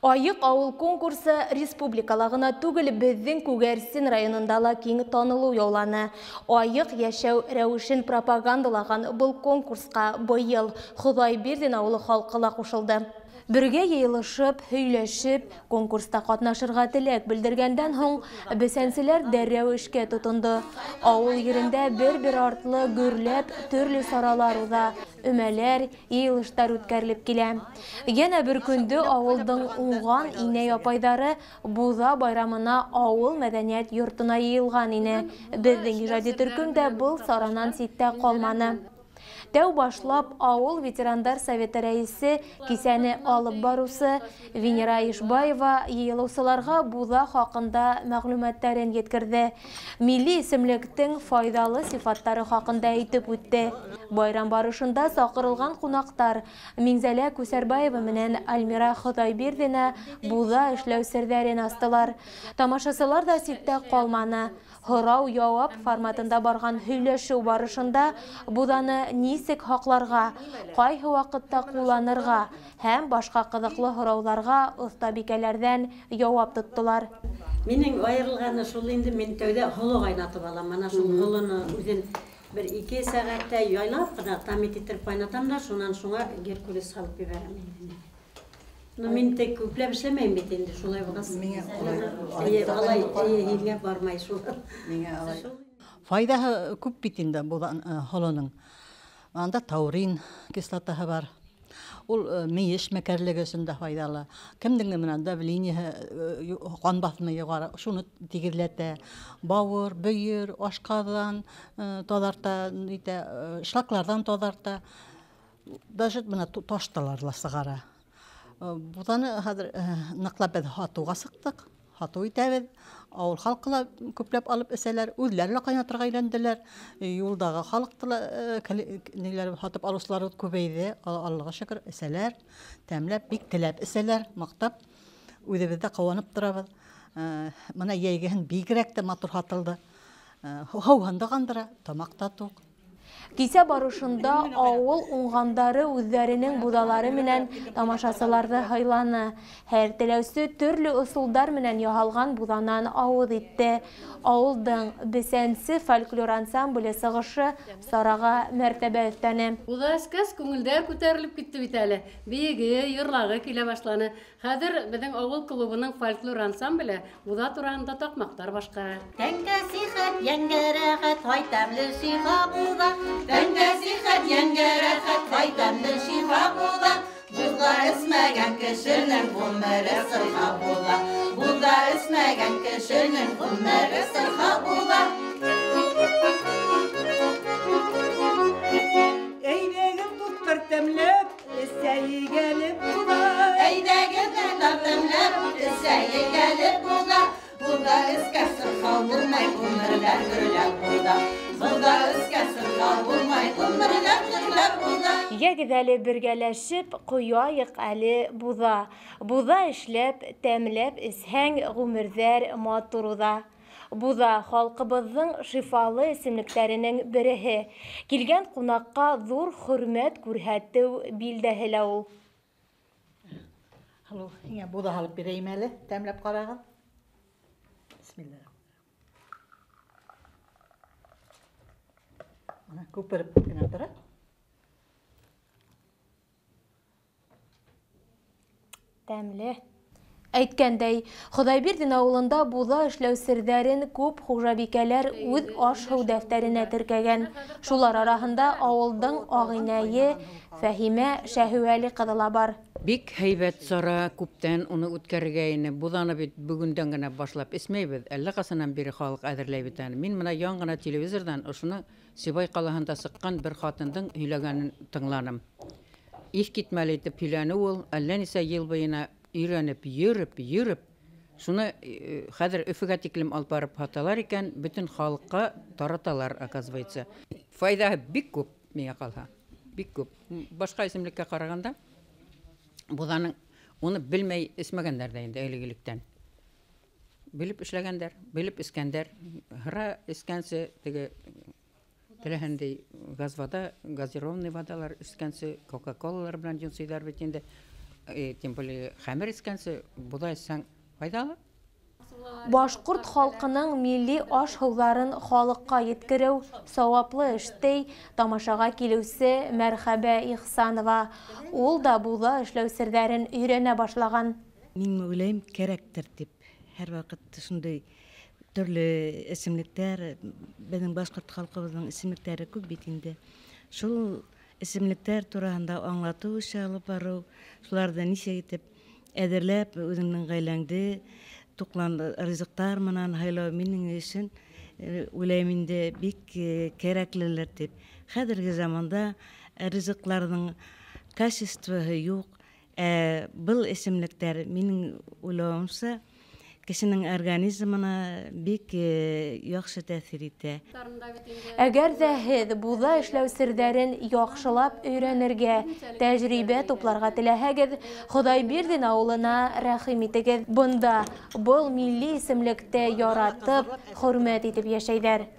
Айык ауыл конкурсы республикалағына түгел безнең Күгәрсен районында ла киң танылу яуланы. Айык яшәү рәвешен пропагандалаган бұл конкурска быел Худайбердин авылы халкы ла кушылды. Бергә йыелышып, һөйләшеп, конкурста катнашырга теләк белдергәндән һоң бесәнселәр дәррәү эшкә тотынды. Авыл ерендә бер артлы гөрләп төрле саралар уза, өмәләр, йыелыштар үткәрелеп килә. Янә бер көндә авылдың уңган инәй апайдары Буза байрамына авыл мәдәният йортына йыелган ине. Безнең иҗади төркем дә был саранан ситтә калманы. Тәү башлап авыл ветерандар советы рәисе кисәне алып барусы Венера Ишбаева йыелучыларга Буза хакында мәгълүматларын yetkirде. Милли исемлектең файдалы сифаттары хакында әйтеп үтте. Байрам барышында сакырылган кунактар Миңзәлә Күсәрбаева менән Альмира Худайбердина Буза эшләү сердәрен астылар. Тамашачылар да ситтә калманы. Һорау-явап форматында барган һөйләшү барышында Бузаны нисек хакларга, кайһы вакытта кулланырга һәм башка кызыклы һорауларга остабикәләрдән җавап тоттылар. Минең аерылганы шул инде, мин тәүдә холо кайнатып алам. Мана шул холоны үзен 1-2 сәгатьтә яйлап кына тамит итеп кайнатам да, шуннан шуңа Геркулес салып бирәм инде. Но мин тек күпләп эшләмәйм бит инде, шулай булгас. Алай һигә бармай шул. Файдаһы күп бит инде бу холоның. Анда таурин кислотаһы бар. Ул мейеш мәкәрлеге өчен дә файдалы. Кемдеңне менән давление кан басымы югары, шуны тигерләтә. Бавыр, бөер, ашказан тазарта, шлаклардан тазарта. Даже менә таштылар ла сыгара. Бузаны хәзер ныклап без хатуга сыктык. Хату итәбез. Авыл халкы күпләп алып эсәләр, үзләре ла кайнатырга өйрәнделәр. Юлдагы халыкты ниләр хатып алучылар күбәйде. Аллага шөкер эсәләр, тәмләп, бик теләп эсәләр, мактап. Үзебездә каванып торабыз. Менә яйгән бигрәк тә матур хатылды. Һауһанда гандыра, тамакта тук. Кисә барышында авыл уңгандары үзләренең будалары менән тамашачыларны һайланы. Һәр теләүсе төрле усулдар менән яһалган буданан авыз итте. Авылдың бесәнсе фольклор ансамбле сыгышы сарага мәртәбә өстәне. Буда эскәс күңелдәр күтәрелеп китте бит әле. Биеге, йырлагы килә башланы. Хәзер безнең авыл клубының фольклор ансамбле буда турында такмактар башкара. Тәңгә сихәт, яңгәрәхәт, хайтамлы шиха буда. Тәңгә сихәт, яңгәрәхәт, хайтамлы шиха буда. Буда эсмәгән кешенең гомере сырха буда. Буда эсмәгән кешенең гомере сырха буда. Әйдәгем туттыр тәмләп, эсәйе гәлеп буда. Әйдәгем тәмләп, эсәйе гәлеп буда. Буда эскә сырха булмай, гомерләр гөрләп буда. Буда эскә сырха булмай, гомерләр гөрләп буда. Ягез әле бергәләшеп куяйык әле буда. Буда эшләп, тәмләп эсһәң гомерләр матуруда. Буда халкыбызның шифалы исемлекләренең береһе. Килгән кунакка зур хөрмәт күрһәтү билдәһе лә ул. Халу, һиңә буда алып бирәйем әле, тәмләп карагыз. Бисмилlah. Ana күпереп кенә тора. Тәмле. Әйткәндәй, Худайбердин авылында буда эшләү сердәрен күп хуҗабикәләр үз аш-һыу дәфтәренә теркәгән. Шулар араһында авылдың агыйнәе Фәһимә Шәһүәли кызы бар. Бик һәйбәт сара, күптән уны үткәрергә ине. Буданы бит бүгендән генә башлап эсмәйбез. Әллә касаннан бери халык әзерләй бит аны. Мин менә яңгына телевизордан ошуны Сибай калаһында сыккан бер хатындың һөйләгәнен тыңланым. Ис китмәле итеп һөйләне ул, әллә нисә ел буена өйрәнеп, йөреп, шуны хәзер Өфөгә тиклем алып барып һаталар икән, бөтен халыкка тараталар, оказывается. Файдаһы бик күп миңа калса. Бик күп. Башка исемлеккә караганда буданың уны белмәй эсмәгәннәр дә инде элегелектән. Белеп эшләгәннәр, белеп искәндәр. Һыра искәнсе теге теләһендәй газвада, газированный водалар искәнсе, Кока-Колалар белән җинсыйлар бит инде. тем более хәмер искәнсе, буда исәң файдалы. Башкорт халкының милли аш һыуларын халыкка yetkерү саваплы эштей тамашага килүсе Мәрхәбә Ихсанова. Ул да була эшләү серләрен өйрәнә башлаган. Мин уйлайм, кәрәктер дип. Һәр вакыт шундый төрле исемлектәр, безнең башкорт халкыбызның исемлектәре күп бит инде. Шул исемлектәр турында аңлату эше алып бару, шуларда ничә итеп әдерләп үзеңнең гаиләңде туклан ризыктар менән һайлау минең өчен уйлайм инде бик кирәклеләр дип. Хәзерге заманда ризыкларның качествоһы юк. Был исемлектәр минең уйлавымча кешенең организмына бик яхшы тәэсир итә. Әгәр дә һез була эшләү серләрен яхшылап өйрәнергә, тәҗрибә тупларга теләһәгез, Худайбердин авылына рәхим итегез. Бында был милли исемлектә яратып, хөрмәт итеп яшәйдәр.